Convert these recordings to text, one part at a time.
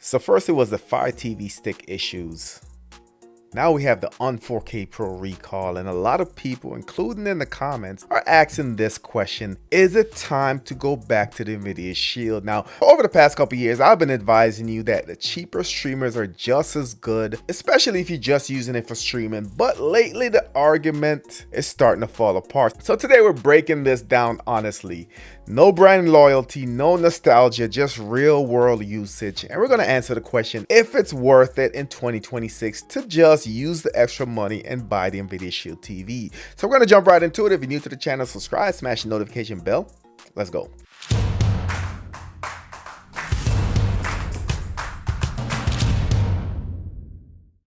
So first it was the Fire TV stick issues. Now we have the on 4K Pro recall, and a lot of people, including in the comments, are asking this question: is it time to go back to the NVIDIA Shield? Now, over the past couple years, I've been advising you that the cheaper streamers are just as good, especially if you're just using it for streaming, but lately the argument is starting to fall apart. So today we're breaking this down honestly. No brand loyalty, no nostalgia, just real world usage. And we're going to answer the question if it's worth it in 2026 to just use the extra money and buy the NVIDIA Shield TV. So we're going to jump right into it. If you're new to the channel, subscribe, smash the notification bell. Let's go.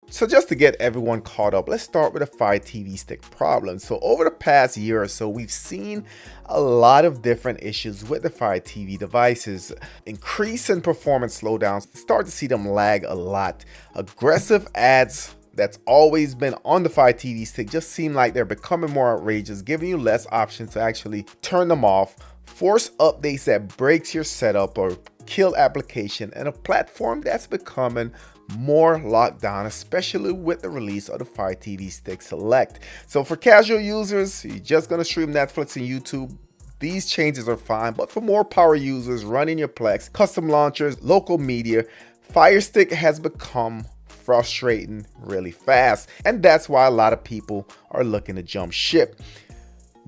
So just to get everyone caught up, let's start with the Fire TV stick problem. So over the past year or so, we've seen a lot of different issues with the Fire TV devices. Increase in performance slowdowns, start to see them lag a lot. Aggressive ads that's always been on the Fire TV stick just seem like they're becoming more outrageous, giving you less options to actually turn them off. Force updates that breaks your setup or kill application, and a platform that's becoming more locked down, especially with the release of the Fire TV Stick Select. So for casual users, you're just gonna stream Netflix and YouTube, these changes are fine, but for more power users running your Plex, custom launchers, local media, Firestick has become frustrating really fast, and that's why a lot of people are looking to jump ship.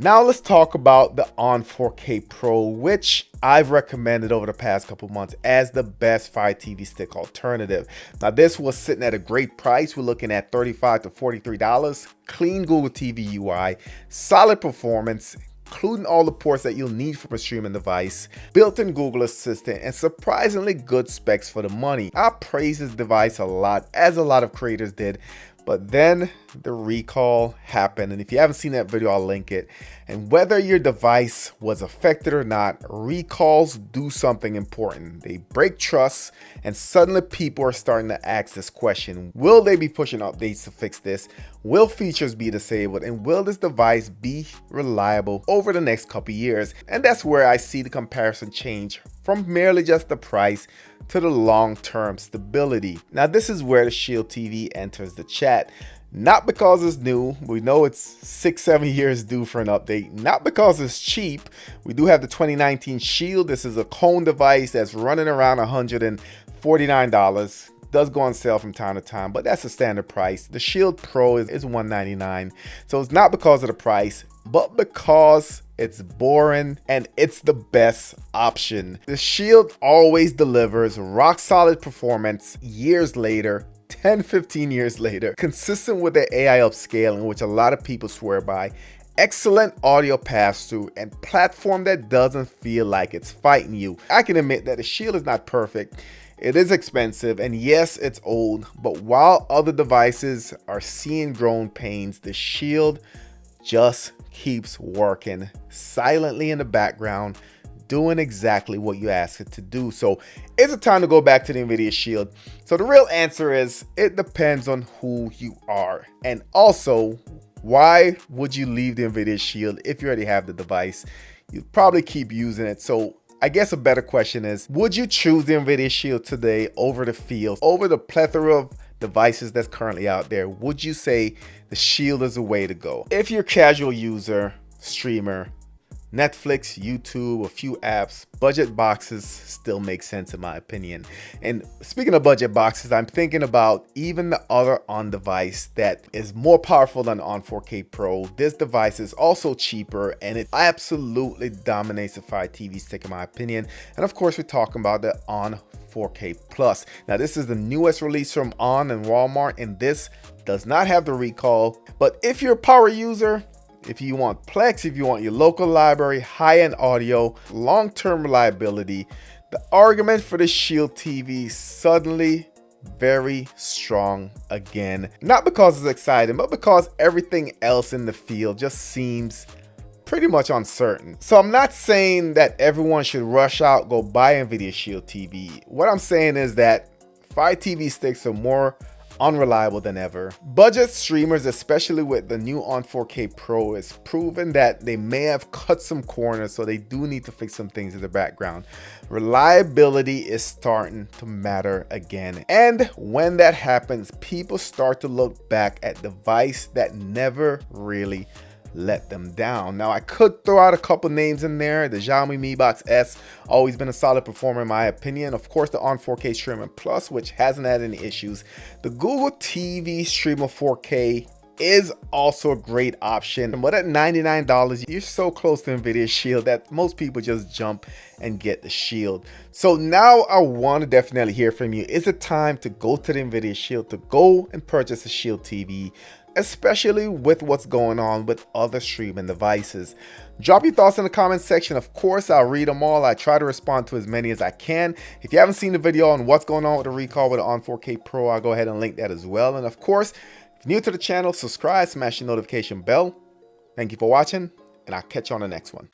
Now let's talk about the On 4K Pro, which I've recommended over the past couple months as the best Fire TV stick alternative. Now this was sitting at a great price. We're looking at $35 to $43, clean Google TV UI, solid performance, including all the ports that you'll need from a streaming device, built-in Google Assistant, and surprisingly good specs for the money. I praise this device a lot, as a lot of creators did. But then the recall happened, and if you haven't seen that video, I'll link it. And whether your device was affected or not, recalls do something important. They break trust, and suddenly people are starting to ask this question: will they be pushing updates to fix this? Will features be disabled? And will this device be reliable over the next couple years? And that's where I see the comparison change from merely just the price to the long-term stability. Now this is where the Shield TV enters the chat. Not because it's new, we know it's 6-7 years due for an update. Not because it's cheap. We do have the 2019 Shield. This is a cone device that's running around $149. Does go on sale from time to time, but that's a standard price. The Shield Pro is $199. So it's not because of the price, but because it's boring and it's the best option. The Shield always delivers rock solid performance years later, 10-15 years later, consistent with the AI upscaling, which a lot of people swear by. Excellent audio pass-through, and platform that doesn't feel like it's fighting you. I can admit that the Shield is not perfect. It is expensive, and yes, it's old, but while other devices are seeing growing pains, the Shield just keeps working silently in the background, doing exactly what you ask it to do. So is it time to go back to the NVIDIA Shield? So the real answer is it depends on who you are, and also why would you leave the NVIDIA Shield if you already have the device? You'd probably keep using it. So I guess a better question is, would you choose the NVIDIA Shield today over the Field, over the plethora of devices that's currently out there? Would you say the Shield is the way to go? If you're a casual user, streamer, Netflix, YouTube, a few apps, budget boxes still make sense in my opinion. And speaking of budget boxes, I'm thinking about even the other on device that is more powerful than On 4K Pro. This device is also cheaper, and it absolutely dominates the Fire TV stick in my opinion. And of course, we're talking about the On 4K Plus. Now this is the newest release from On and Walmart, and this does not have the recall. But if you're a power user, if you want Plex, if you want your local library, high-end audio, long-term reliability, the argument for the Shield TV suddenly very strong again. Not because it's exciting, but because everything else in the field just seems pretty much uncertain. So I'm not saying that everyone should rush out, go buy NVIDIA Shield TV. What I'm saying is that Fire TV sticks are more unreliable than ever. Budget streamers, especially with the new on 4K Pro, is proven that they may have cut some corners, so they do need to fix some things in the background. Reliability is starting to matter again, and when that happens, people start to look back at device that never really let them down. Now, I could throw out a couple names in there. The Xiaomi Mi Box S, always been a solid performer in my opinion. Of course, the on 4K Streamer Plus, which hasn't had any issues. The Google TV Streamer 4K is also a great option, but at $99, you're so close to NVIDIA Shield that most people just jump and get the Shield. So now I want to definitely hear from you. Is it time to go to the NVIDIA Shield, to go and purchase a Shield TV, especially with what's going on with other streaming devices? Drop your thoughts in the comment section. Of course, I'll read them all. I try to respond to as many as I can. If you haven't seen the video on what's going on with the recall with the on 4K Pro, I'll go ahead and link that as well. And of course, if you're new to the channel, subscribe, smash the notification bell. Thank you for watching, and I'll catch you on the next one.